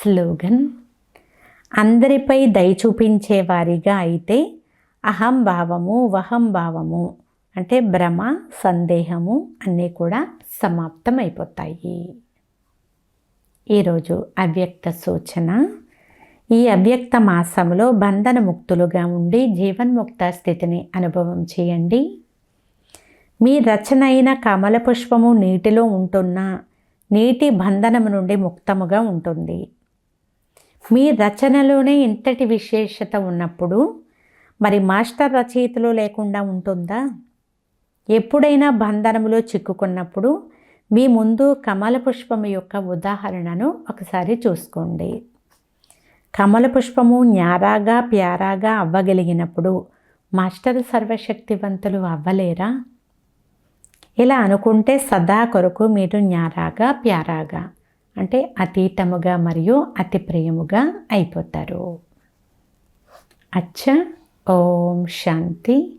Slogan. అందరిపై దయ చూపించే వారిగా అయితే అహంభావము, వహంభావము అంటే భ్రమ, సందేహము అన్నీ కూడా సమాప్తమైపోతాయి. ఈరోజు అవ్యక్త సూచన. ఈ అవ్యక్త మాసంలో బంధన ముక్తులుగా ఉండి జీవన్ముక్త స్థితిని అనుభవం చేయండి. మీ రచన అయిన కమల పుష్పము నీటిలో ఉంటున్న నీటి బంధనము నుండి ముక్తముగా ఉంటుంది. మీ రచనలోనే ఇంతటి విశేషత ఉన్నప్పుడు మరి మాస్టర్ రచయితలో లేకుండా ఉంటుందా? ఎప్పుడైనా బంధనములో చిక్కుకున్నప్పుడు మీ ముందు కమల పుష్పము యొక్క ఉదాహరణను ఒకసారి చూసుకోండి. కమల పుష్పము న్యారాగా ప్యారాగా అవ్వగలిగినప్పుడు మాస్టర్ సర్వశక్తివంతులు అవ్వలేరా? ఇలా అనుకుంటే సదా కొరకు మీరు న్యారాగా ప్యారాగా అంటే అతీతముగా మరియు అతి ప్రియముగా అయిపోతారు. అచ్చా. ఓం శాంతి.